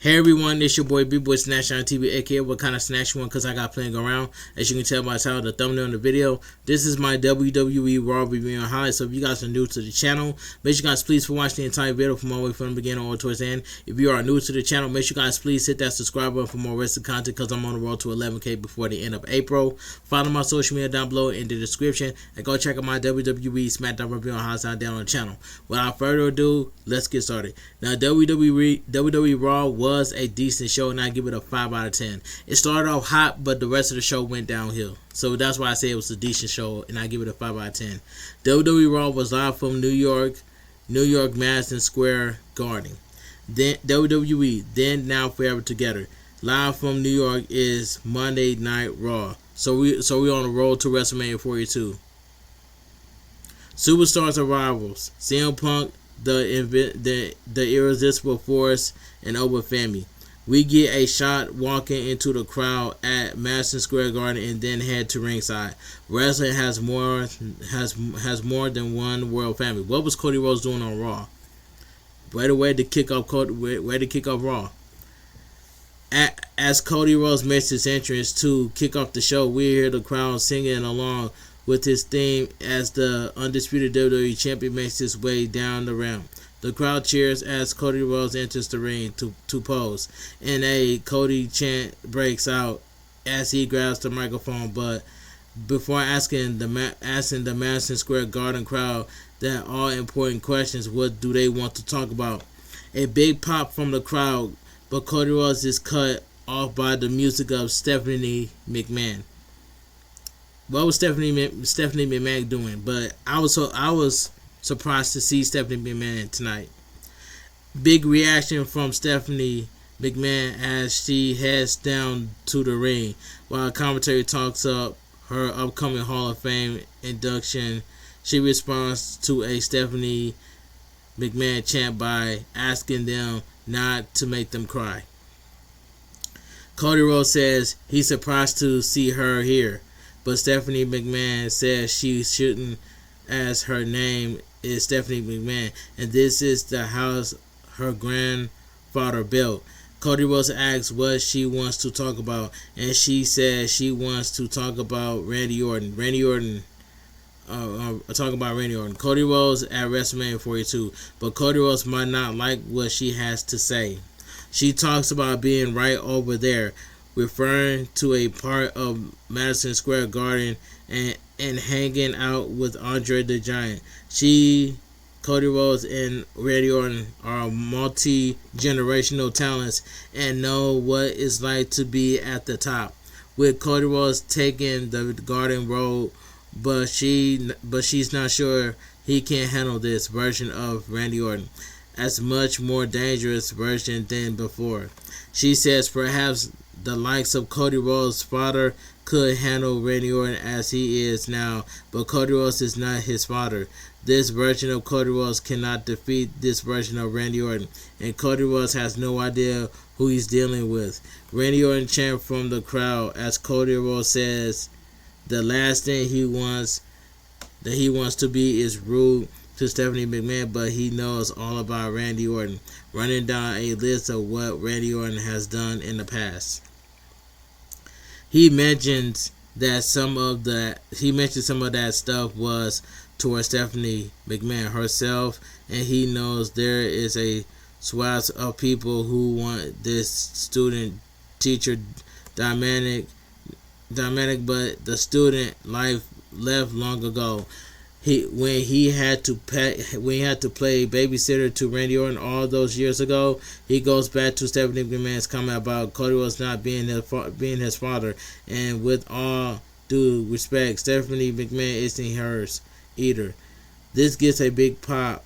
Hey everyone, it's your boy B-Boy Snatch on TV, aka what kind of snatch you want, because I got playing around. As you can tell by the title, the thumbnail in the video, this is my WWE Raw review and highlights. So if you guys are new to the channel, make sure you guys please watch the entire video from all the way from the beginning or towards the end. If you are new to the channel, make sure you guys please hit that subscribe button for more wrestling content, because I'm on the road to 11K before the end of April. Follow my social media down below in the description, and go check out my WWE SmackDown review and highlights down on the channel. Without further ado, let's get started. Now, WWE Raw was a decent show, and I give it a 5 out of 10. It started off hot, but the rest of the show went downhill. So that's why I say it was a decent show, and I give it a 5 out of 10. WWE Raw was live from New York, Madison Square Garden. Then WWE, Then Now Forever Together. Live from New York is Monday Night Raw. So we on the road to WrestleMania 42. Superstars arrivals: CM Punk, the Irresistible Force, and Oba Femi. We get a shot walking into the crowd at Madison Square Garden and then head to ringside. Wrestling has more than one world family. What was Cody Rhodes doing on Raw? Way to kick off Raw. As Cody Rhodes makes his entrance to kick off the show, we hear the crowd singing along with his theme as the undisputed WWE champion makes his way down the ramp. The crowd cheers as Cody Rhodes enters the ring to pose, and a Cody chant breaks out as he grabs the microphone. But before asking the Madison Square Garden crowd that all important questions, what do they want to talk about? A big pop from the crowd, but Cody Rhodes is cut off by the music of Stephanie McMahon. What was Stephanie McMahon doing? But I was surprised to see Stephanie McMahon tonight. Big reaction from Stephanie McMahon as she heads down to the ring, while commentary talks up her upcoming Hall of Fame induction. She responds to a Stephanie McMahon chant by asking them not to make them cry. Cody Rhodes says he's surprised to see her here, but Stephanie McMahon says she shouldn't, as her name is Stephanie McMahon, and this is the house her grandfather built. Cody Rhodes asks what she wants to talk about, and she says she wants to talk about Randy Orton. Talk about Randy Orton. Cody Rhodes at WrestleMania 42, but Cody Rhodes might not like what she has to say. She talks about being right over there, referring to a part of Madison Square Garden and hanging out with Andre the Giant. Cody Rhodes and Randy Orton are multi-generational talents and know what it's like to be at the top. With Cody Rhodes taking the Garden Road, but she's not sure he can handle this version of Randy Orton, as much more dangerous version than before. She says perhaps the likes of Cody Rhodes' father could handle Randy Orton as he is now, but Cody Rhodes is not his father. This version of Cody Rhodes cannot defeat this version of Randy Orton, and Cody Rhodes has no idea who he's dealing with. Randy Orton chants from the crowd as Cody Rhodes says the last thing he wants to be is rude to Stephanie McMahon, but he knows all about Randy Orton, running down a list of what Randy Orton has done in the past. He mentions some of that stuff was towards Stephanie McMahon herself, and he knows there is a swath of people who want this student-teacher dynamic, but the student life left long ago. When he had to play babysitter to Randy Orton all those years ago, he goes back to Stephanie McMahon's comment about Cody Rhodes not being his father. And with all due respect, Stephanie McMahon isn't hers either. This gets a pop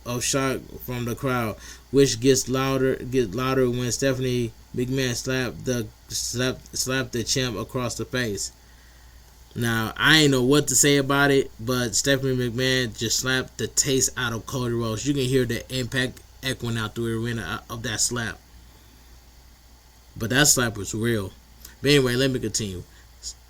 of shock from the crowd, which gets louder when Stephanie McMahon slapped the champ across the face. Now, I ain't know what to say about it, but Stephanie McMahon just slapped the taste out of Cody Rhodes. You can hear the impact echoing out through the arena of that slap. But that slap was real. But anyway, let me continue.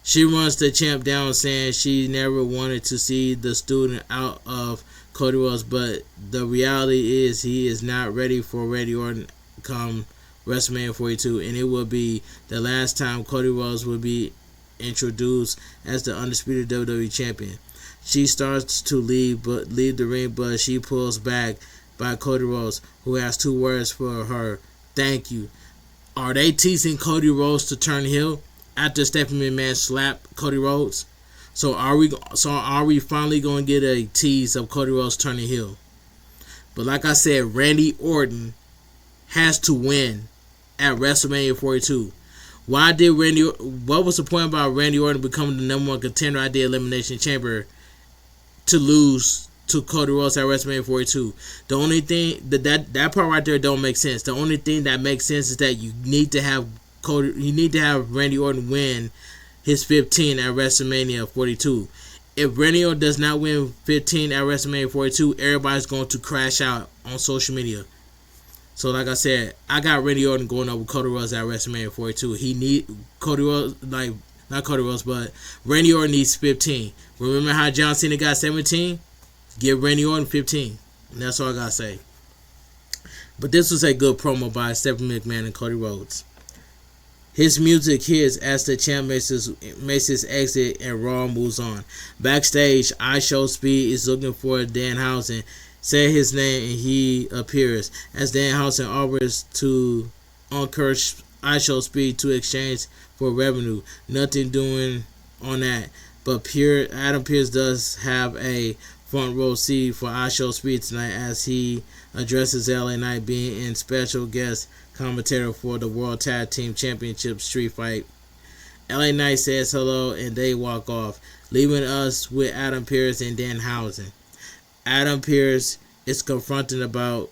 She runs the champ down, saying she never wanted to see the student out of Cody Rhodes, but the reality is he is not ready for Randy Orton come WrestleMania 42, and it will be the last time Cody Rhodes will be introduced as the undisputed WWE champion. She starts to leave the ring, but she pulls back by Cody Rhodes, who has 2 words for her: "Thank you." Are they teasing Cody Rhodes to turn heel after Stephanie McMahon slapped Cody Rhodes? So are we finally going to get a tease of Cody Rhodes turning heel? But like I said, Randy Orton has to win at WrestleMania 42. What was the point about Randy Orton becoming the number 1 contender at the Elimination Chamber to lose to Cody Rhodes at WrestleMania 42? The only thing that part right there don't make sense. The only thing that makes sense is that you need to have Randy Orton win his 15 at WrestleMania 42. If Randy Orton does not win 15 at WrestleMania 42, everybody's going to crash out on social media. So like I said, I got Randy Orton going over Cody Rhodes at WrestleMania 42. Not Cody Rhodes, but Randy Orton needs 15. Remember how John Cena got 17? Give Randy Orton 15. And that's all I gotta say. But this was a good promo by Stephanie McMahon and Cody Rhodes. His music hits as the champ makes his exit and Raw moves on. Backstage, IShowSpeed is looking for Danhausen. Say his name and he appears as Danhausen offers to encourage IShowSpeed to exchange for revenue. Nothing doing on that. But Adam Pearce does have a front row seat for IShowSpeed tonight as he addresses LA Knight being in special guest commentator for the World Tag Team Championship street fight. LA Knight says hello and they walk off, leaving us with Adam Pearce and Danhausen. Adam Pearce is confused about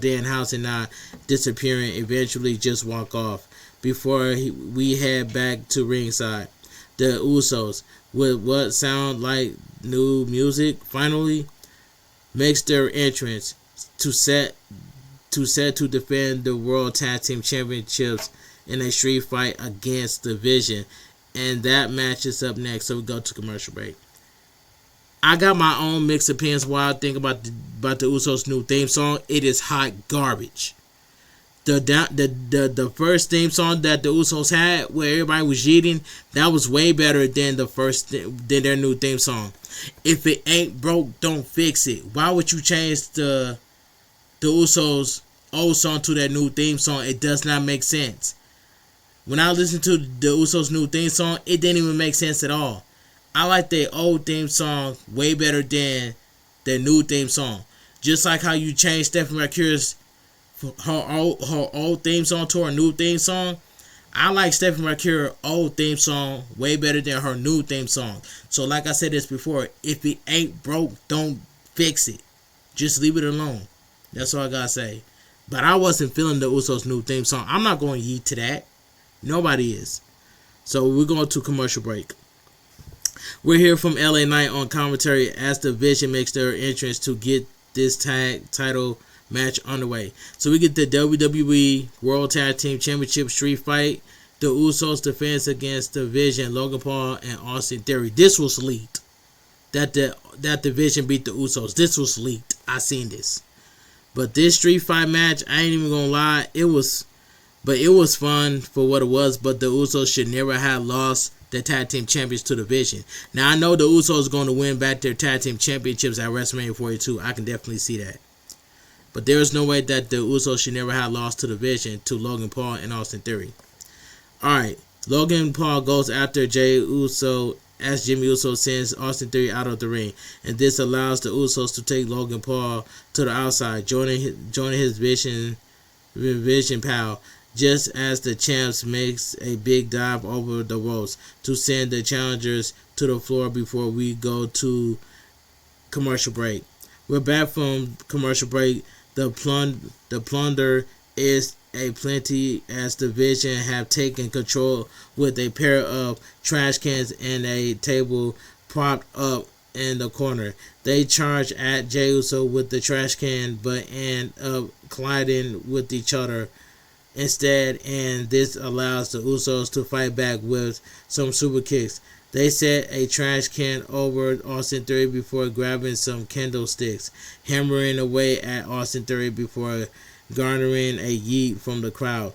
Danhausen not disappearing, eventually just walk off before we head back to ringside. The Usos, with what sound like new music, finally makes their entrance to defend the World Tag Team Championships in a street fight against the Vision. And that match is up next, so we go to commercial break. I got my own mixed opinions what I think about the Usos' new theme song. It is hot garbage. The first theme song that the Usos had, where everybody was yeeting, that was way better than than their new theme song. If it ain't broke, don't fix it. Why would you change the Usos' old song to their new theme song? It does not make sense. When I listened to the Usos' new theme song, it didn't even make sense at all. I like their old theme song way better than their new theme song. Just like how you changed Stephanie McMahon's her old theme song to her new theme song. I like Stephanie McMahon's old theme song way better than her new theme song. So like I said this before, if it ain't broke, don't fix it. Just leave it alone. That's all I gotta say. But I wasn't feeling the Usos' new theme song. I'm not going to yeet to that. Nobody is. So we're going to commercial break. We're here from LA Knight on commentary as the Vision makes their entrance to get this tag title match underway. So we get the WWE World Tag Team Championship street fight. The Usos defense against the Vision, Logan Paul and Austin Theory. This was leaked. That the Vision beat the Usos. This was leaked. I seen this. But this street fight match, I ain't even gonna lie, it was fun for what it was. But the Usos should never have lost the tag team champions to the Vision. Now I know the Usos are going to win back their tag team championships at WrestleMania 42. I can definitely see that. But there is no way that the Usos should never have lost to the Vision, to Logan Paul and Austin Theory. Alright, Logan Paul goes after Jey Uso as Jimmy Uso sends Austin Theory out of the ring. And this allows the Usos to take Logan Paul to the outside, joining his Vision pal. Just as the champs makes a big dive over the ropes to send the challengers to the floor before we go to commercial break. We're back from commercial break. The plunder is a plenty as the Vision have taken control with a pair of trash cans and a table propped up in the corner. They charge at Jey Uso with the trash can but end up colliding with each other instead, and this allows the Usos to fight back with some super kicks. They set a trash can over Austin Theory before grabbing some candlesticks, hammering away at Austin Theory before garnering a yeet from the crowd.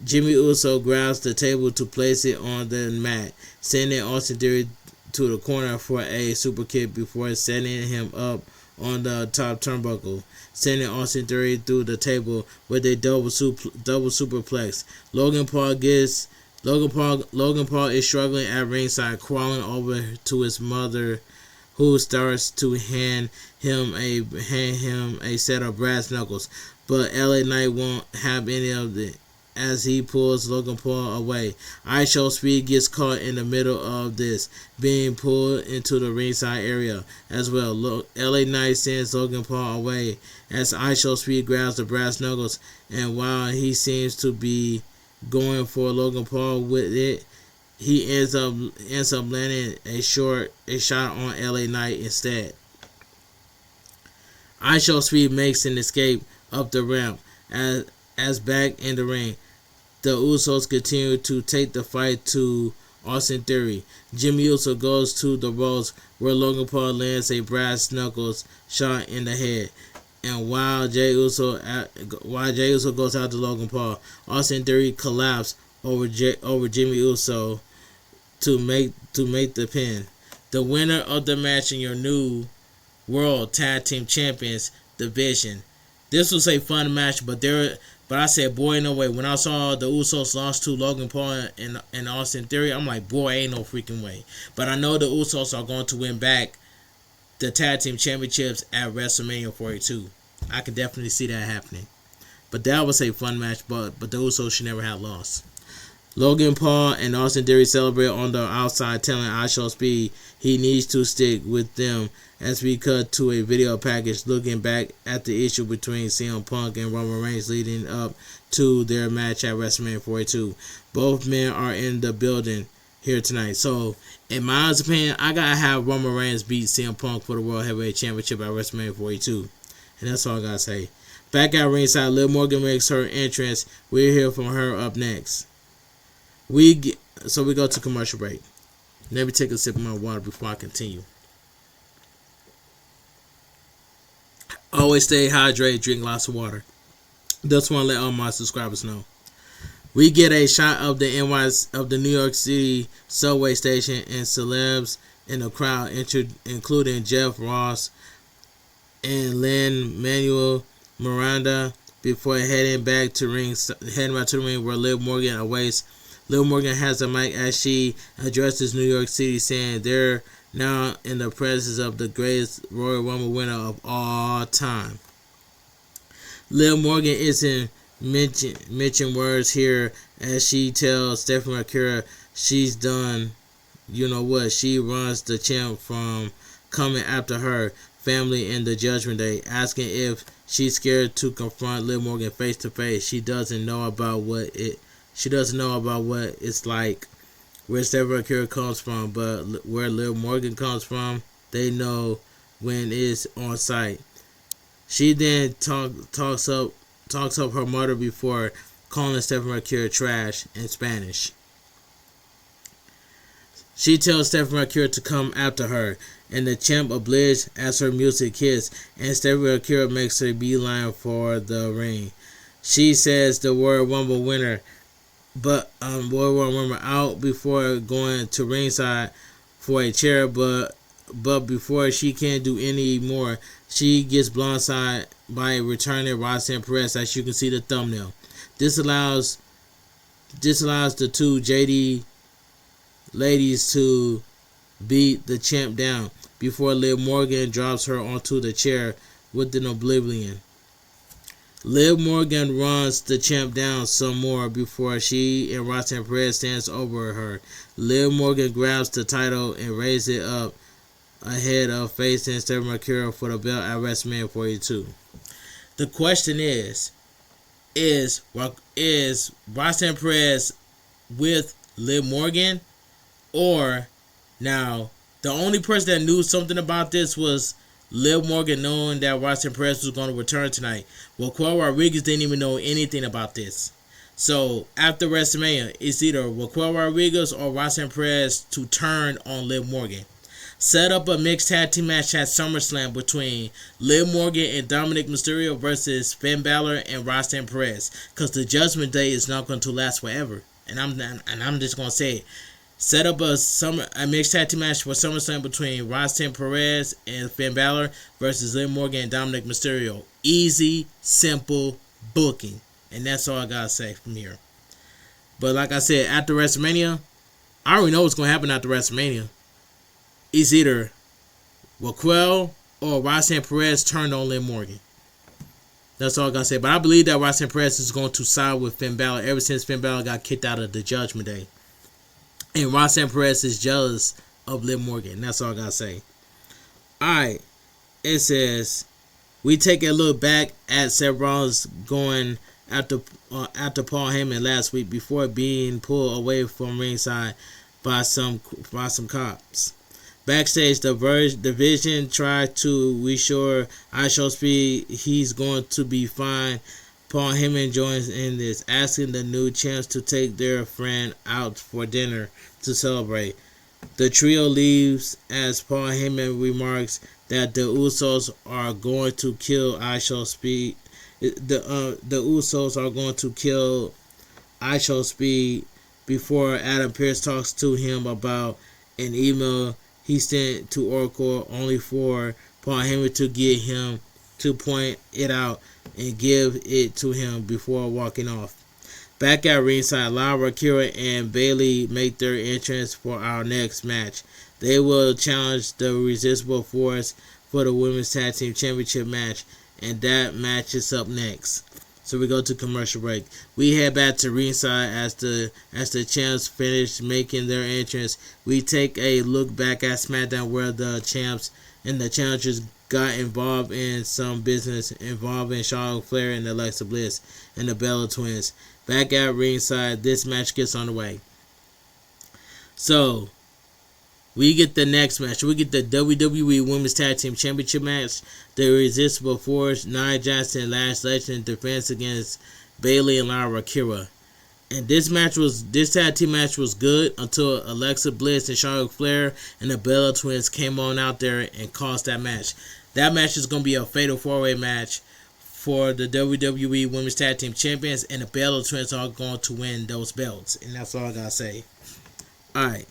Jimmy Uso grabs the table to place it on the mat, sending Austin Theory to the corner for a super kick before setting him up on the top turnbuckle, sending Austin Theory through the table with a double superplex. Logan Paul is struggling at ringside, crawling over to his mother, who starts to hand him a set of brass knuckles, but LA Knight won't have any of it as he pulls Logan Paul away. ISO Speed gets caught in the middle of this, being pulled into the ringside area as well. LA Knight sends Logan Paul away as ISO Speed grabs the brass knuckles, and while he seems to be going for Logan Paul with it, he ends up landing a shot on LA Knight instead. ISO Speed makes an escape up the ramp as back in the ring. The Usos continue to take the fight to Austin Theory. Jimmy Uso goes to the ropes where Logan Paul lands a brass knuckles shot in the head. And while Jey Uso goes out to Logan Paul, Austin Theory collapses over Jimmy Uso to make the pin. The winner of the match in your new World Tag Team Champions division. This was a fun match, but I said, boy, no way. When I saw the Usos lost to Logan Paul and Austin Theory, I'm like, boy, ain't no freaking way. But I know the Usos are going to win back the Tag Team Championships at WrestleMania 42. I can definitely see that happening. But that was a fun match, but the Usos should never have lost. Logan Paul and Austin Theory celebrate on the outside, telling ISO Speed he needs to stick with them as we cut to a video package looking back at the issue between CM Punk and Roman Reigns leading up to their match at WrestleMania 42. Both men are in the building here tonight. So, in my opinion, I gotta have Roman Reigns beat CM Punk for the World Heavyweight Championship at WrestleMania 42. And that's all I gotta say. Back at ringside, Liv Morgan makes her entrance. We'll hear from her up next. We go to commercial break. Let me take a sip of my water before I continue. Always stay hydrated, drink lots of water. Just want to let all my subscribers know. We get a shot of the New York City subway station and celebs in the crowd, including Jeff Ross and Lin-Manuel Miranda, before heading back to the ring where Liv Morgan awaits. Liv Morgan has the mic as she addresses New York City, saying they're now in the presence of the greatest Royal Rumble winner of all time. Liv Morgan isn't mention words here as she tells Stephanie McCura she's done. You know what? She runs the champ from coming after her family in the Judgment Day, asking if she's scared to confront Liv Morgan face to face. She doesn't know about what it's like where Stephanie McCura comes from, but where Liv Morgan comes from, they know when it's on site. She then talks up her mother before calling Stephanie McCura trash in Spanish. She tells Stephanie McCura to come after her, and the champ obliges as her music hits, and Stephanie McCura makes her beeline for the ring. She says the Royal Rumble winner, but Royal Rumble out before going to ringside for a chair, but before she can do any more, she gets blindsided by returning Roxanne Perez, as you can see the thumbnail. This allows the two JD ladies to beat the champ down before Liv Morgan drops her onto the chair with an oblivion. Liv Morgan runs the champ down some more before she and Roxanne Perez stands over her. Liv Morgan grabs the title and raises it up ahead of facing Stephanie McCura for the belt at WrestleMania 42. The question is Roxanne Perez with Liv Morgan? Or, now, the only person that knew something about this was Liv Morgan, knowing that Roxanne Perez was going to return tonight. Well, Cole Rodriguez didn't even know anything about this. So after WrestleMania, it's either Raquel Rodriguez or Roxanne Perez to turn on Liv Morgan. Set up a mixed tag team match at SummerSlam between Liv Morgan and Dominic Mysterio versus Finn Balor and Roxanne Perez, because the Judgment Day is not going to last forever. And I'm just gonna say it. Set up a mixed tag team match for SummerSlam between Roxanne Perez and Finn Balor versus Liv Morgan and Dominic Mysterio. Easy, simple booking. And that's all I gotta say from here. But like I said, after WrestleMania, I already know what's gonna happen after WrestleMania. It's either Raquel or Roxanne Perez turned on Liv Morgan. That's all I gotta say. But I believe that Roxanne Perez is going to side with Finn Balor ever since Finn Balor got kicked out of the Judgment Day. And Roxanne Perez is jealous of Liv Morgan. That's all I gotta say. Alright. It says, we take a look back at Seth Rollins going after Paul Heyman last week before being pulled away from ringside by some cops. Backstage, the Division tried to reassure ISO Speed he's going to be fine. Paul Heyman joins in this, asking the new champs to take their friend out for dinner to celebrate. The trio leaves as Paul Heyman remarks that the Usos are going to kill ISO Speed. The Usos are going to kill ISO Speed before Adam Pearce talks to him about an email he sent to Oracle, only for Paul Heyman to get him to point it out and give it to him before walking off. Back at ringside, Lara, Kira, and Bayley make their entrance for our next match. They will challenge the Irresistible Force for the Women's Tag Team Championship match, and that match is up next. So we go to commercial break. We head back to ringside as the champs finish making their entrance. We take a look back at SmackDown where the champs and the challengers got involved in some business involving Charlotte Flair and Alexa Bliss and the Bella Twins. Back at ringside, this match gets underway. So we get the next match. We get the WWE Women's Tag Team Championship match. The Irresistible Force, Nia Jackson and Lash Legend defense against Bayley and Lara Kira. And this tag team match was good until Alexa Bliss and Charlotte Flair and the Bella Twins came on out there and caused that match. That match is going to be a fatal four-way match for the WWE Women's Tag Team Champions, and the Bella Twins are going to win those belts. And that's all I got to say. Alright.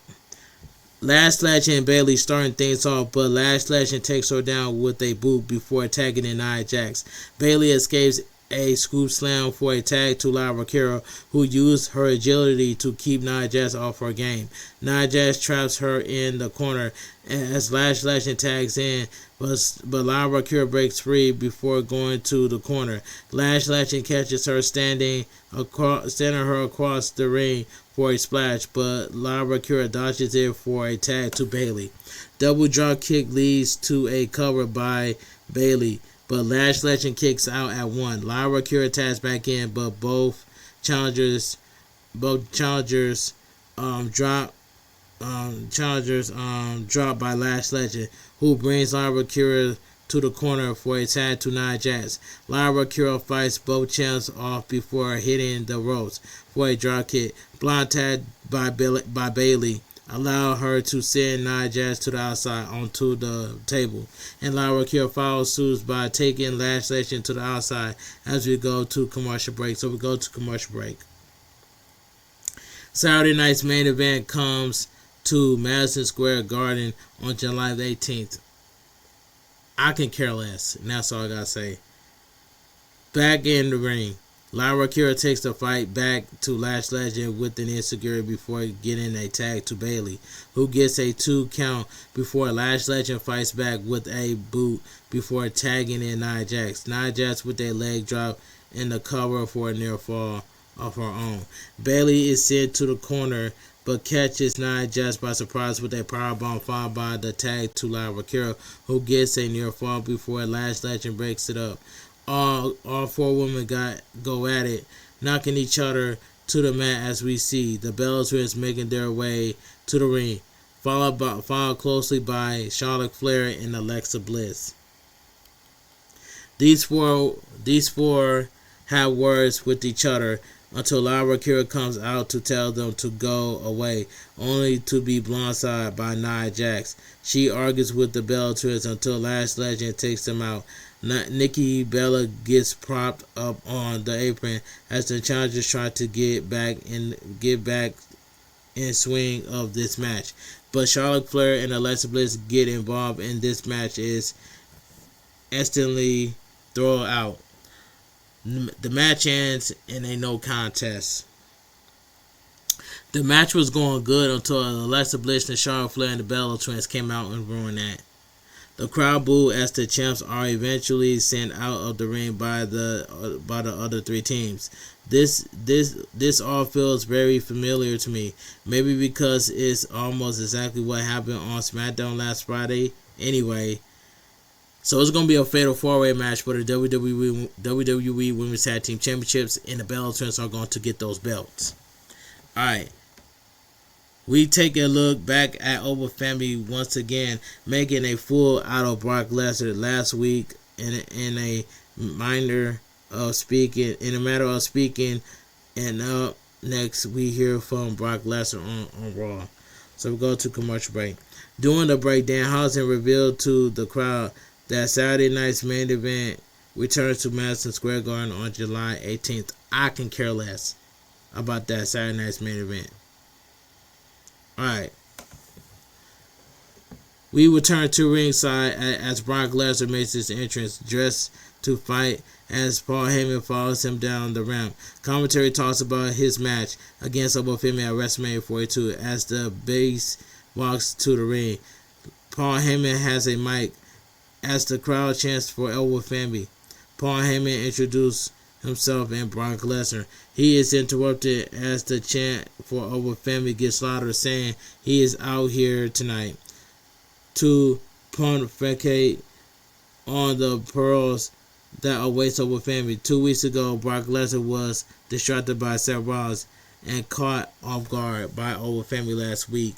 Lash Legend and Bayley starting things off, but Lash Legend takes her down with a boot before attacking Nia Jax. Bayley escapes a scoop slam for a tag to Lara Kira, who used her agility to keep Nia Jax off her game. Nia Jax traps her in the corner as Lash Legend tags in, but Lara Kira breaks free before going to the corner. Lash Legend catches her standing her across the ring for a splash, but Lara Kira dodges it for a tag to Bayley. Double drop kick leads to a cover by Bayley, but Lash Legend kicks out at one. Lara Kira tags back in, but both challengers drop by Lash Legend, who brings Lara Kira to the corner for a tag to Nia Jax. Lara Kira fights both champs off before hitting the ropes for a drop kick. Blind tag by Bayley allow her to send Nia Jax to the outside onto the table, and Lara Kira follows suit by taking Lash Legend to the outside as we go to commercial break. So we go to commercial break. Saturday night's main event comes to Madison Square Garden on July the 18th. I can care less, and that's all I gotta say. Back in the ring, Lara Kira takes the fight back to Lash Legend with an insecurity before getting a tag to Bayley, who gets a 2 count before Lash Legend fights back with a boot before tagging in Nia Jax. Nia Jax with a leg drop in the cover for a near fall of her own. Bayley is sent to the corner but catches Nia Jax by surprise with a powerbomb followed by the tag to Lara Kira, who gets a near fall before Lash Legend breaks it up. All four women go at it, knocking each other to the mat as we see the Bella Twins making their way to the ring, followed closely by Charlotte Flair and Alexa Bliss. These four have words with each other, until Vaquer comes out to tell them to go away, only to be blindsided by Nia Jax. She argues with the Bella Twins until Lash Legend takes them out. Nikki Bella gets propped up on the apron as the challengers try to get back in swing of this match. But Charlotte Flair and Alexa Bliss get involved in this match is instantly thrown out. The match ends in a no contest. The match was going good until Alexa Bliss and Charlotte Flair and the Bella Twins came out and ruined that. The crowd booed as the champs are eventually sent out of the ring by the other three teams. This all feels very familiar to me. Maybe because it's almost exactly what happened on SmackDown last Friday. Anyway, so it's going to be a fatal four-way match for the WWE Women's Tag Team Championships, and the Bella Twins are going to get those belts. All right. We take a look back at Over Family once again, making a fool out of Brock Lesnar last week in a matter of speaking. And up next, we hear from Brock Lesnar on Raw. So we go to commercial break. During the break, Danhausen revealed to the crowd that Saturday night's main event returns to Madison Square Garden on July 18th. I can care less about that Saturday night's main event. Alright. We return to ringside as Brock Lesnar makes his entrance, dressed to fight as Paul Heyman follows him down the ramp. Commentary talks about his match against Over Family at WrestleMania 42 as the Beast walks to the ring. Paul Heyman has a mic as the crowd chants for Over Family. Paul Heyman introduces himself and Brock Lesnar. He is interrupted as the chant for Over Family gets louder, saying he is out here tonight to pontificate on the pearls that awaits Over Family. 2 weeks ago, Brock Lesnar was distracted by Seth Rollins and caught off guard by Over Family last week.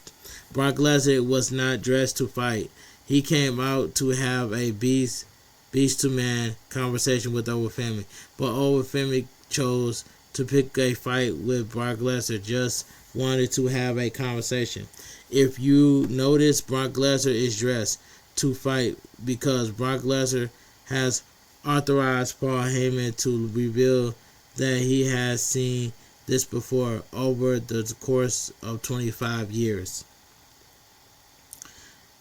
Brock Lesnar was not dressed to fight. He came out to have a beast to man conversation with Over Family, but Over Family chose to pick a fight with Brock Lesnar. Just wanted to have a conversation. If you notice, Brock Lesnar is dressed to fight because Brock Lesnar has authorized Paul Heyman to reveal that he has seen this before over the course of 25 years.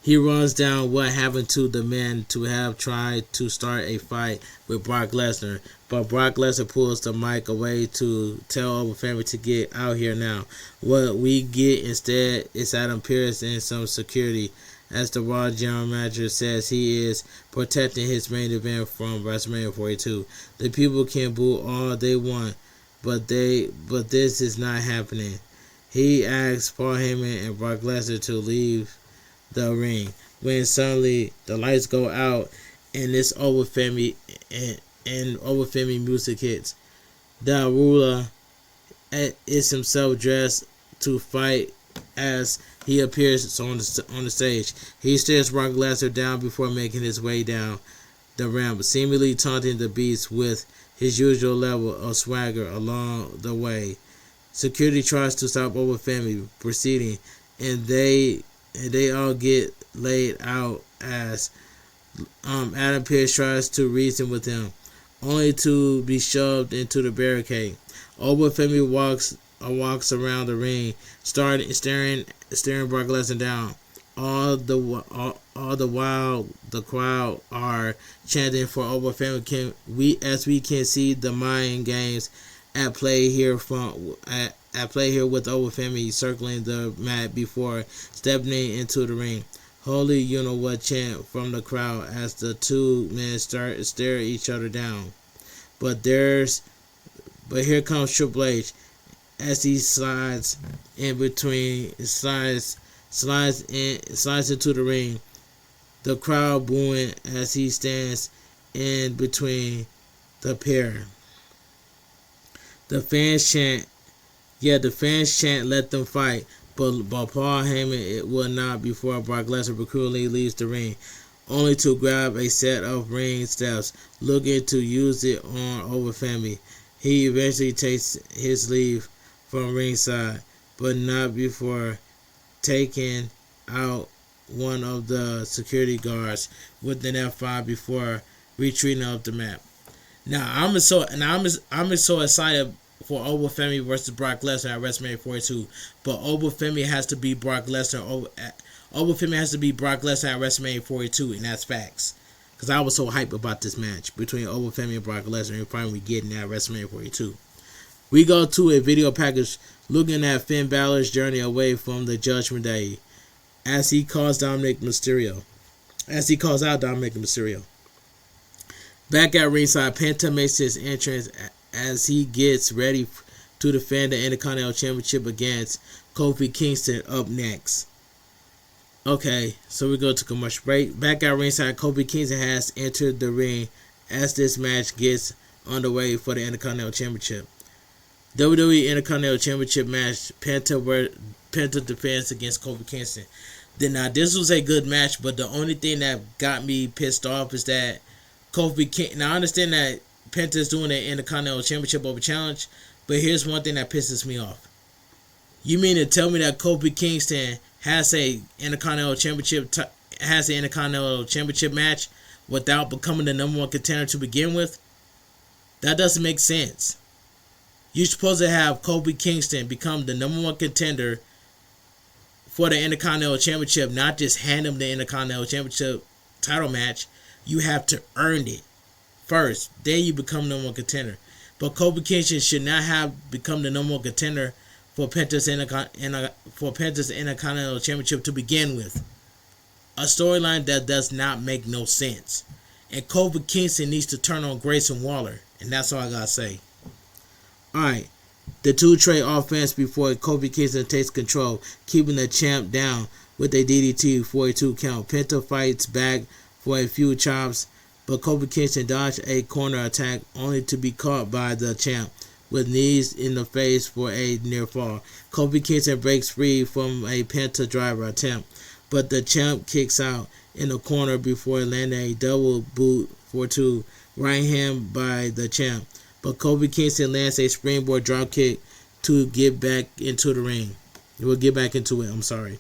He runs down what happened to the men to have tried to start a fight with Brock Lesnar, but Brock Lesnar pulls the mic away to tell Over Family to get out here now. What we get instead is Adam Pearce and some security, as the Raw General Manager says he is protecting his main event from WrestleMania 42. The people can boo all they want, but this is not happening. He asks Paul Heyman and Brock Lesnar to leave the ring when suddenly the lights go out and this Over Family and Over Family music hits. The ruler is himself dressed to fight as he appears on the stage. He stares Brock Lesnar down before making his way down the ramp, seemingly taunting the Beast with his usual level of swagger along the way. Security tries to stop Over Family proceeding, and they all get laid out as Adam Pearce tries to reason with him, only to be shoved into the barricade. Over Family walks around the ring, staring Brock Lesnar down. All the while, the crowd are chanting for Over Family. As we can see the mind games at play here with Over Family circling the mat before stepping into the ring. Holy you know what chant from the crowd as the two men stare each other down. But here comes Triple H as he slides into the ring. The crowd booing as he stands in between the pair. The fans chant, let them fight, but Paul Heyman it will not before Brock Lesnar cruelly leaves the ring, only to grab a set of ring steps, looking to use it on Over Family. He eventually takes his leave from ringside, but not before taking out one of the security guards with an F5 before retreating off the map. Now I'm so excited for Obafemi versus Brock Lesnar at WrestleMania 42, but Obafemi has to beat Brock Lesnar. Obafemi has to beat Brock Lesnar at WrestleMania 42, and that's facts. Because I was so hyped about this match between Obafemi and Brock Lesnar, and finally getting at WrestleMania 42. We go to a video package looking at Finn Balor's journey away from the Judgment Day as he calls out Dominic Mysterio. Back at ringside, Penta makes his entrance as he gets ready to defend the Intercontinental Championship against Kofi Kingston up next. Okay, so we go to commercial break. Back at ringside, Kofi Kingston has entered the ring as this match gets underway for the Intercontinental Championship. WWE Intercontinental Championship match, Penta defends against Kofi Kingston. Now, this was a good match, but the only thing that got me pissed off is that Kofi Kingston. Now, I understand that Penta is doing an Intercontinental Championship Open Challenge, but here's one thing that pisses me off. You mean to tell me that Kofi Kingston has an Intercontinental Championship match without becoming the number one contender to begin with? That doesn't make sense. You're supposed to have Kofi Kingston become the number one contender for the Intercontinental Championship, not just hand him the Intercontinental Championship title match. You have to earn it first. Then you become number one contender. But Kofi Kingston should not have become the number one contender for Penta's Intercontinental Championship to begin with. A storyline that does not make no sense. And Kofi Kingston needs to turn on Grayson Waller. And that's all I gotta say. Alright. The two trade offense before Kofi Kingston takes control, keeping the champ down with a DDT 42 count. Penta fights back for a few chops, but Kofi Kingston dodged a corner attack only to be caught by the champ with knees in the face for a near fall. Kofi Kingston breaks free from a Penta driver attempt, but the champ kicks out in the corner before landing a double boot for two, right hand by the champ. But Kofi Kingston lands a springboard dropkick to get back into the ring. We'll get back into it. I'm sorry.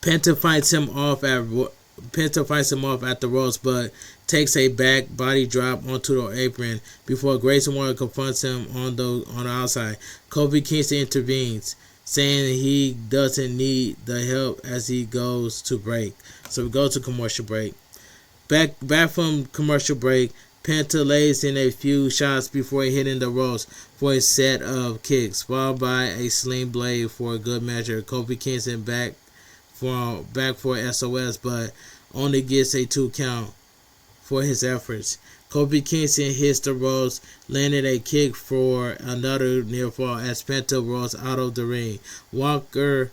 Penta fights him off at the ropes, but takes a back body drop onto the apron before Grayson Waller confronts him on the outside. Kofi Kingston intervenes, saying he doesn't need the help as he goes to break. So we go to commercial break. Back from commercial break, Penta lays in a few shots before hitting the ropes for a set of kicks, followed by a sling blade for a good measure. Kofi Kingston back for SOS, but only gets a 2 count for his efforts. Kofi Kingston hits the ropes, landed a kick for another near fall as Penta rolls out of the ring. Vaquer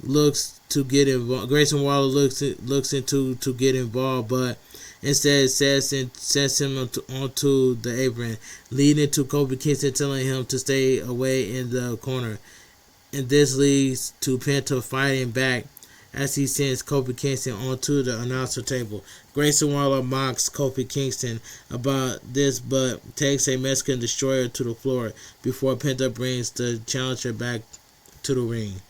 looks to get involved. Grayson Waller looks into to get involved, but instead sets him onto the apron, leading to Kofi Kingston telling him to stay away in the corner. And this leads to Penta fighting back as he sends Kofi Kingston onto the announcer table. Grayson Waller mocks Kofi Kingston about this, but takes a Mexican destroyer to the floor before Penta brings the challenger back to the ring.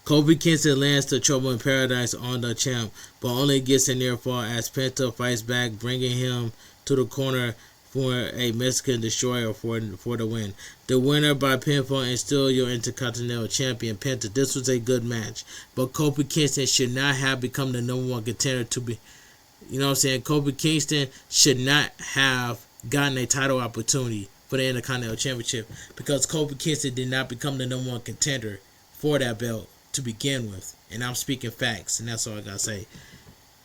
Kofi Kingston lands the Trouble in Paradise on the champ, but only gets a near fall as Penta fights back, bringing him to the corner for a Mexican destroyer for the win. The winner by pinfall and still your Intercontinental Champion, Penta. This was a good match, but Kofi Kingston should not have become the number one contender to be. You know what I'm saying? Kofi Kingston should not have gotten a title opportunity for the Intercontinental Championship because Kofi Kingston did not become the number one contender for that belt to begin with. And I'm speaking facts, and that's all I gotta say.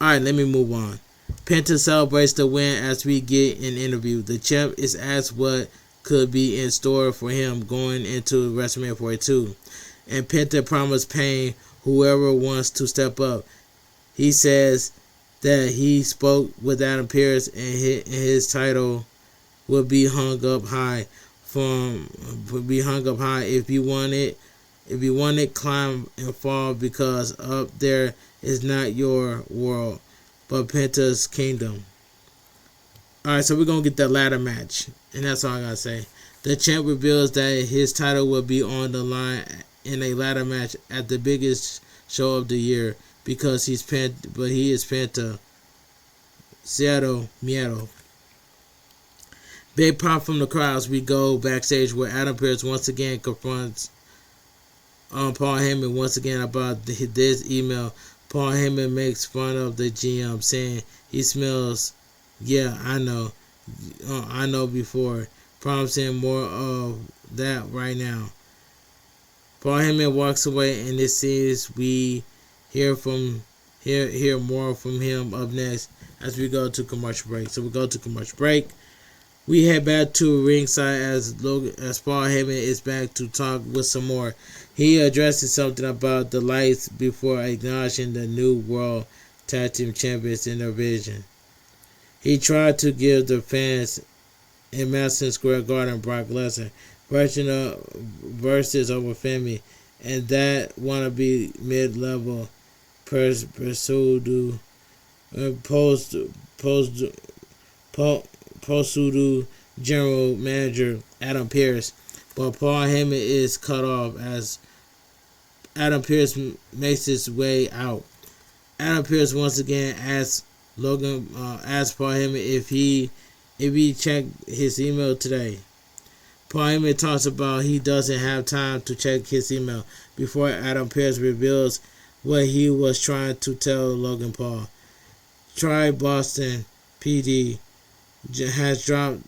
Alright, let me move on. Penta celebrates the win as we get an interview. The champ is asked what could be in store for him going into WrestleMania 42. And Penta promised paying whoever wants to step up. He says that he spoke with Adam Perez and his title will be hung up high. If you want it, climb and fall, because up there is not your world, but Penta's kingdom. Alright, so we're going to get the ladder match. And that's all I got to say. The champ reveals that his title will be on the line in a ladder match at the biggest show of the year because he is pinned to Seattle Miedo. Big pop from the crowds. We go backstage where Adam Pearce once again confronts Paul Heyman once again about this email. Paul Heyman makes fun of the GM, saying he smells. Yeah, I know before. Promising more of that right now. Paul Heyman walks away, and it seems we hear more from him up next as we go to commercial break. So we go to commercial break. We head back to ringside as Paul Heyman is back to talk with some more. He addresses something about the lights before acknowledging the new World Tag Team Champions in their vision. He tried to give the fans in Madison Square Garden Brock Lesnar versus over Femi, and that wannabe mid-level pseudo general manager Adam Pearce, but Paul Heyman is cut off as Adam Pearce makes his way out. Adam Pearce once again asks Paul Heyman if he checked his email today. Paul Heyman talks about he doesn't have time to check his email before Adam Pearce reveals what he was trying to tell Logan Paul. Try Boston PD has dropped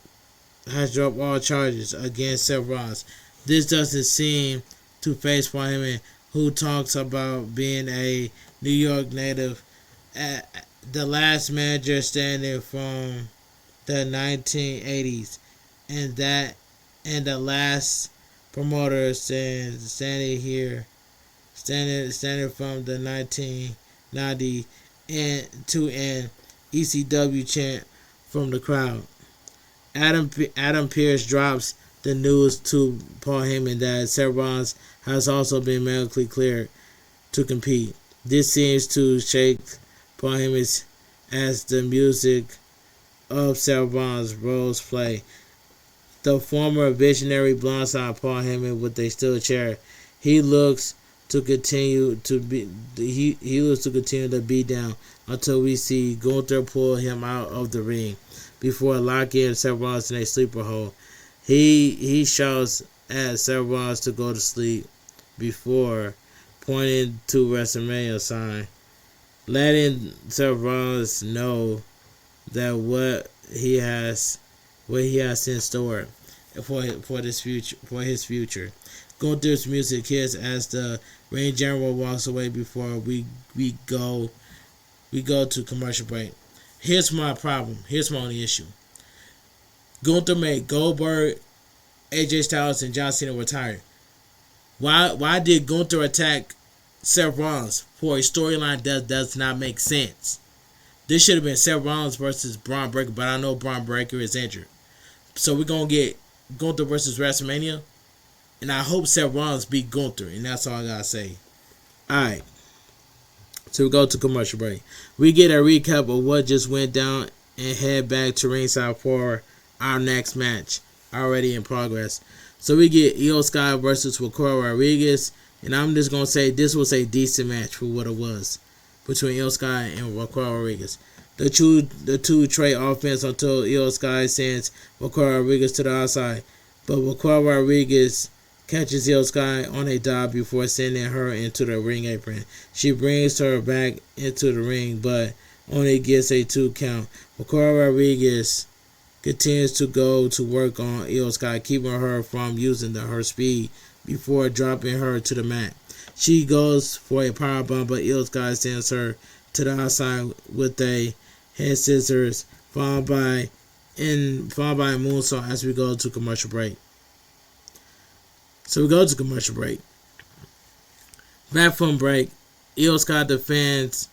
all charges against Seth Rollins. This doesn't seem to faze Paul Heyman, who talks about being a New York native, the last manager standing from the 1980s, and the last promoter standing from the 1990 and to an ECW chant from the crowd. Adam Pearce drops the news to Paul Heyman that Seth Rollins has also been medically cleared to compete. This seems to shake Paul Heyman as the music of Seth Rollins' roles play. The former visionary blindside Paul Heyman with a steel chair. He looks to continue to beat down until we see Gunther pull him out of the ring before locking Seth Rollins in a sleeper hold. He shouts at Seth Rollins to go to sleep before pointing to WrestleMania sign, letting Seth Rollins know that what he has in store for his future. Gunther's music hits as the ring general walks away before we go to commercial break. Here's my problem. Here's my only issue. Gunther made Goldberg, AJ Styles, and John Cena retire. Why did Gunther attack Seth Rollins for a storyline that does not make sense? This should have been Seth Rollins versus Braun Breaker, but I know Braun Breaker is injured. So we're going to get Gunther versus WrestleMania, and I hope Seth Rollins beat Gunther, and that's all I got to say. Alright, so we go to commercial break. We get a recap of what just went down and head back to ringside for our next match, already in progress. So we get Io Sky versus Vaquer Rodriguez, and I'm just going to say this was a decent match for what it was between Io Sky and Vaquer Rodriguez. The two trade offense until Io Sky sends Vaquer Rodriguez to the outside, but Vaquer Rodriguez catches Io Sky on a dive before sending her into the ring apron. She brings her back into the ring, but only gets a 2 count. Vaquer Rodriguez continues to go to work on Io Sky, keeping her from using her speed before dropping her to the mat. She goes for a powerbomb, but Io Sky sends her to the outside with a head scissors, followed by a moonsault as we go to commercial break. So we go to commercial break. Back from break, Io Sky defends.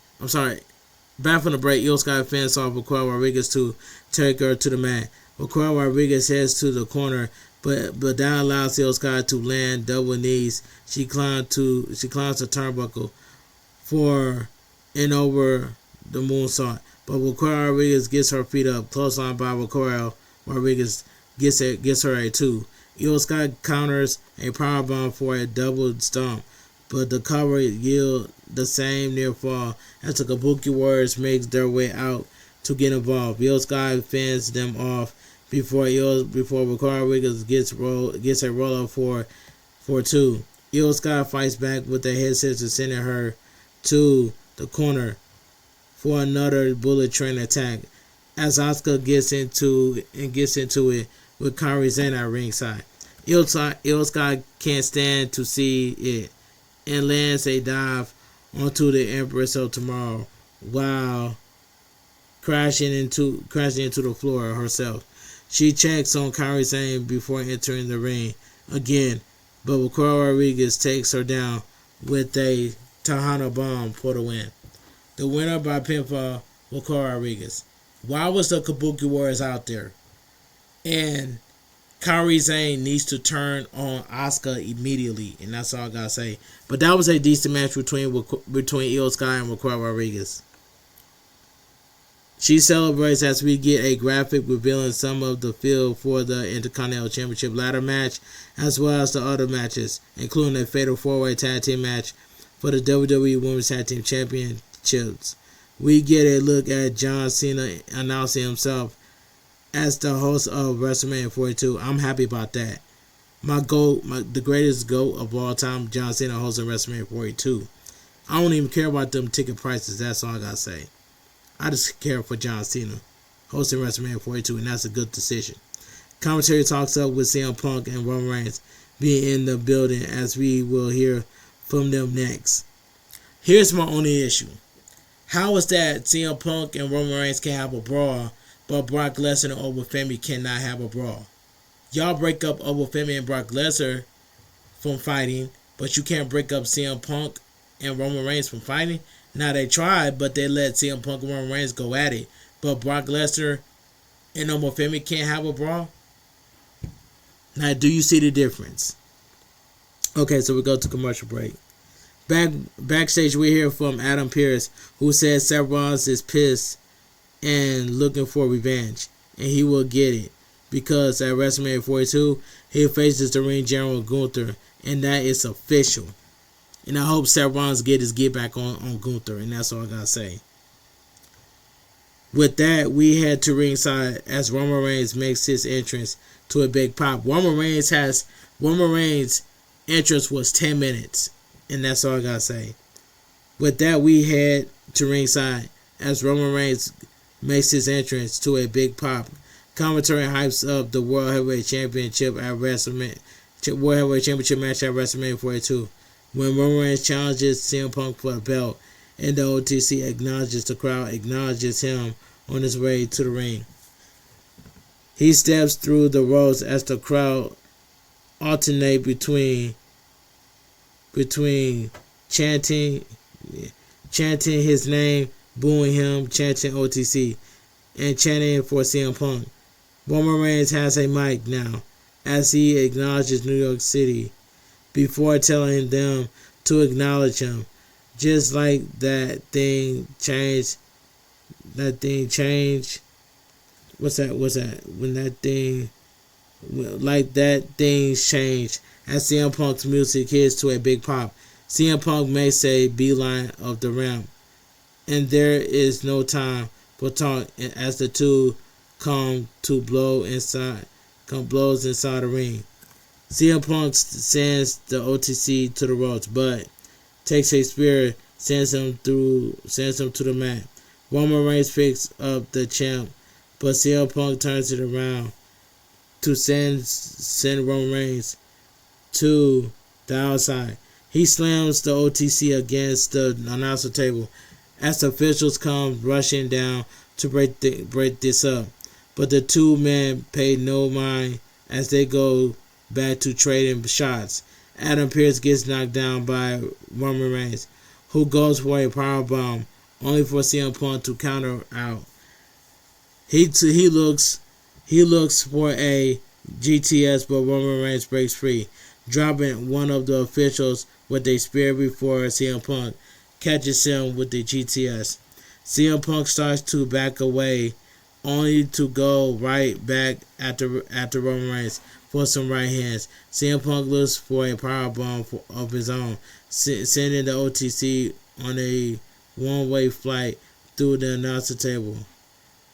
Back from the break, Io Sky fends off Vaquer Rodriguez to take her to the mat. Vaquer Rodriguez heads to the corner, but that allows Io Sky to land double knees. She climbs the turnbuckle for and over the moonsault, but Vaquer Rodriguez gets her feet up. Clothesline by Vaquer Rodriguez gets her a 2. Io Sky counters a powerbomb for a double stomp, but the cover yield the same near fall as the Kabuki Warriors makes their way out to get involved. Io Sky fends them off before Vaquer Rodriguez gets a roll up for 2. Io Sky fights back with a head scissor, sending her to the corner for another bullet train attack. As Asuka gets into it with Kairi Sane at ringside. Io Sky can't stand to see it and lands a dive onto the Empress of Tomorrow while crashing into the floor herself. She checks on Kairi Sane before entering the ring again, but Vaquer Rodriguez takes her down with a Tejano bomb for the win. The winner by pinfall, Vaquer Rodriguez. Why was the Kabuki Warriors out there? And Kairi Sane needs to turn on Asuka immediately, and that's all I gotta say. But that was a decent match between Io Sky and Vaquer Rodriguez. She celebrates as we get a graphic revealing some of the field for the Intercontinental Championship ladder match, as well as the other matches, including a fatal 4-way tag team match for the WWE Women's Tag Team Championships. We get a look at John Cena announcing himself as the host of WrestleMania 42. I'm happy about that. The greatest GOAT of all time, John Cena, hosting WrestleMania 42. I don't even care about them ticket prices. That's all I gotta say. I just care for John Cena hosting WrestleMania 42, and that's a good decision. Commentary talks up with CM Punk and Roman Reigns being in the building, as we will hear from them next. Here's my only issue. How is that CM Punk and Roman Reigns can have a brawl, but Brock Lesnar and Obafemi cannot have a brawl? Y'all break up Obafemi and Brock Lesnar from fighting, but you can't break up CM Punk and Roman Reigns from fighting? Now they tried, but they let CM Punk and Roman Reigns go at it. But Brock Lesnar and Obafemi can't have a brawl? Now, do you see the difference? Okay, so we go to commercial break. Backstage, we hear from Adam Pearce, who says Seth Rollins is pissed and looking for revenge, and he will get it because at WrestleMania 42, he faces the ring general Gunther, and that is official. And I hope Seth Rollins get his get back on Gunther, and that's all I gotta say. With that, we head to ringside as Roman Reigns makes his entrance to a big pop. Roman Reigns' entrance was 10 minutes, and that's all I gotta say. With that, we head to ringside as Roman Reigns makes his entrance to a big pop. Commentary hypes up the World Heavyweight Championship match at WrestleMania 42. When Roman Reigns challenges CM Punk for the belt, and the OTC the crowd acknowledges him on his way to the ring. He steps through the ropes as the crowd alternate between chanting his name, booing him, chanting OTC, and chanting for CM Punk. Roman Reigns has a mic now as he acknowledges New York City before telling them to acknowledge him. Just like that thing changed. What's that? When that thing, like that things changed as CM Punk's music hits to a big pop. CM Punk makes a beeline of the ramp, and there is no time for talk as the two come to blows inside the ring. CM Punk sends the OTC to the ropes, but takes a spear, sends him to the mat. Roman Reigns picks up the champ, but CM Punk turns it around to send Roman Reigns to the outside. He slams the OTC against the announcer table as the officials come rushing down to break this up. But the two men pay no mind as they go back to trading shots. Adam Pearce gets knocked down by Roman Reigns, who goes for a powerbomb, only for CM Punk to counter out. He looks for a GTS, but Roman Reigns breaks free, dropping one of the officials with a spear before CM Punk catches him with the GTS. CM Punk starts to back away, only to go right back after Roman Reigns for some right hands. CM Punk looks for a powerbomb of his own, sending the OTC on a one-way flight through the announcer table.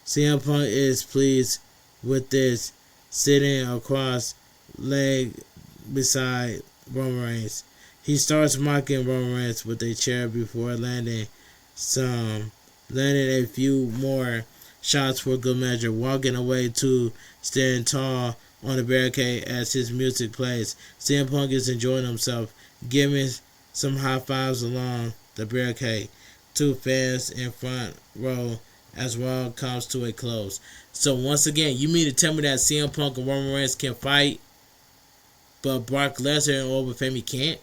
CM Punk is pleased with this, sitting across leg beside Roman Reigns. He starts mocking Roman Reigns with a chair before landing a few more shots for good measure, walking away to stand tall on the barricade as his music plays. CM Punk is enjoying himself, giving some high fives along the barricade to fans in front row as well comes to a close. So once again, you mean to tell me that CM Punk and Roman Reigns can fight, but Brock Lesnar and Old Family can't?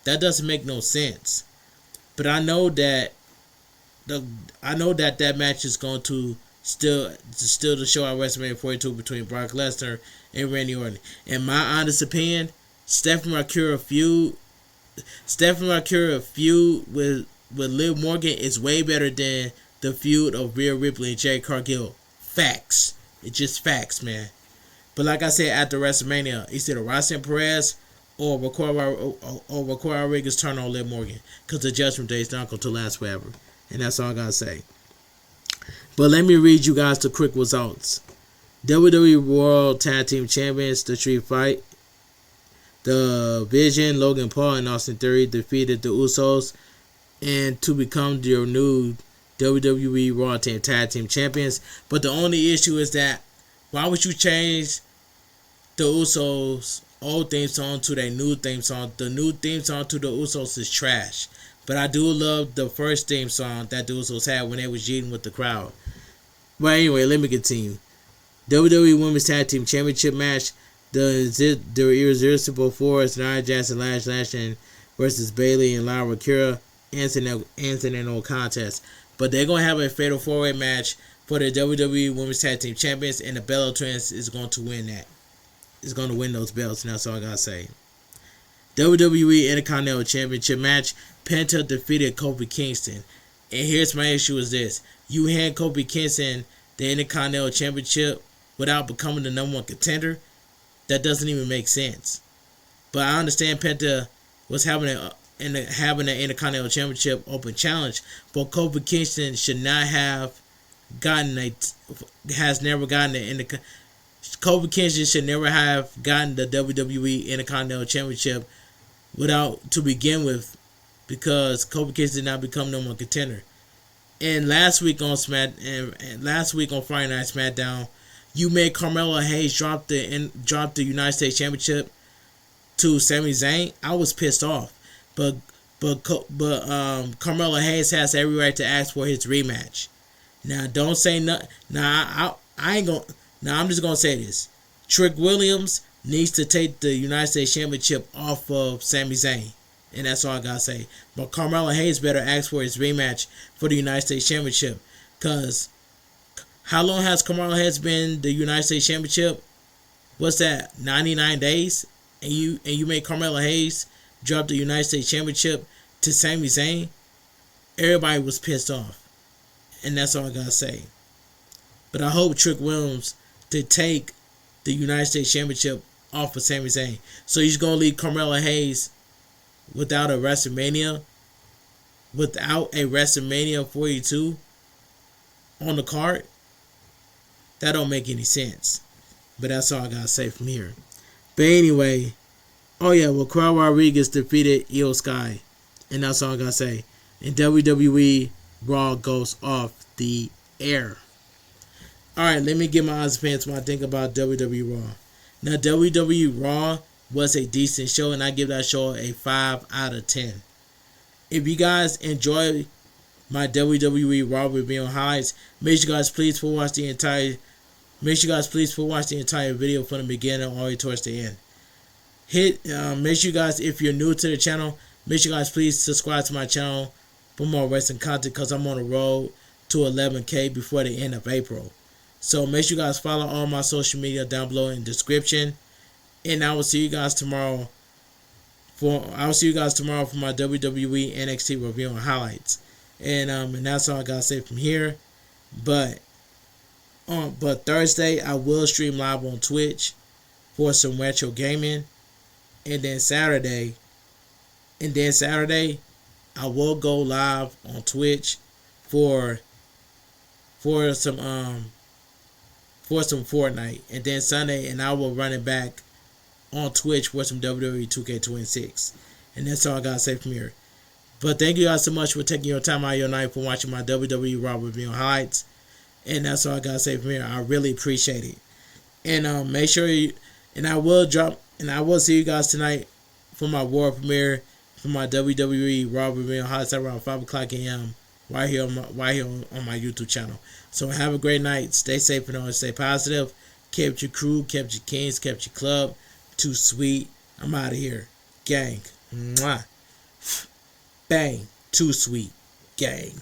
That doesn't make no sense. But I know that that match is going to still to show at WrestleMania 42 between Brock Lesnar and Randy Orton. In my honest opinion, Stephanie Vaquer feud with Liv Morgan is way better than the feud of Rhea Ripley and Jade Cargill. Facts. It's just facts, man. But like I said, after WrestleMania, it's either Roxanne Perez or Vaquer Rodriguez turn on Liv Morgan, because the Judgment Day is not going to last forever. And that's all I got to say. But let me read you guys the quick results. WWE World Tag Team Champions, the Street Fight. The Vision, Logan Paul and Austin Theory defeated the Usos and to become their new WWE Raw Tag Team Champions. But the only issue is that why would you change the Usos' old theme song to their new theme song? The new theme song to the Usos is trash. But I do love the first theme song that the Usos had when they was cheating with the crowd. But anyway, let me continue. WWE Women's Tag Team Championship match. The Irresistible Force, Nia Jackson, Lash Lashley versus Bayley and Lyra Kira ends in no contest. But they're going to have a fatal 4-way match for the WWE Women's Tag Team Champions, and the Bella Twins is going to win that. Is going to win those belts, and that's all I got to say. WWE Intercontinental Championship match. Penta defeated Kofi Kingston. And here's my issue is this. You hand Kofi Kingston the Intercontinental Championship without becoming the number one contender? That doesn't even make sense. But I understand Penta was having an Intercontinental Championship Open Challenge, but Kofi Kingston should not have Kofi Kingston should never have gotten the WWE Intercontinental Championship to begin with, because Kofi Kingston did not become number one contender. And last week on Friday Night SmackDown, you made Carmelo Hayes drop the United States Championship to Sami Zayn. I was pissed off, but Carmelo Hayes has every right to ask for his rematch. Now don't say nothing. Now I ain't gonna. Now I'm just gonna say this: Trick Williams needs to take the United States Championship off of Sami Zayn, and that's all I gotta say. But Carmelo Hayes better ask for his rematch for the United States Championship, cause how long has Carmelo Hayes been the United States Championship? What's that? 99 days, and you made Carmelo Hayes drop the United States Championship to Sami Zayn. Everybody was pissed off, and that's all I gotta say. But I hope Trick Williams to take the United States Championship off of Sami Zayn. So he's gonna leave Carmelo Hayes without a WrestleMania 42 on the card. That don't make any sense. But that's all I gotta say from here. But anyway, Vaquer Rodriguez defeated Io Sky, and that's all I gotta say. And WWE Raw goes off the air. Alright, let me get my honest opinions when I think about WWE Raw. Now, WWE Raw was a decent show, and I give that show a 5 out of 10. If you guys enjoy my WWE Raw review highlights, make sure you guys please watch the entire video from the beginning all the way towards the end. Make sure you guys, if you're new to the channel, make sure you guys please subscribe to my channel for more wrestling content, because I'm on the road to 11K before the end of April. So make sure you guys follow all my social media down below in the description. And I will see you guys tomorrow for my WWE NXT review and highlights. And that's all I gotta say from here. But Thursday I will stream live on Twitch for some retro gaming, and then Saturday I will go live on Twitch for some Fortnite, and then Sunday and I will run it back on Twitch for some WWE 2K26. And that's all I gotta say from here. But thank you guys so much for taking your time out of your night for watching my WWE Raw review highlights. And that's all I gotta say from here. I really appreciate it. And make sure you, and I will see you guys tonight for my world premiere for my WWE Raw review highlights around 5 o'clock a.m. right here on my YouTube channel. So have a great night. Stay safe and stay positive. Kept your crew, kept your kings, kept your club. Too sweet. I'm out of here. Gang. Mwah. Bang. Too sweet. Gang.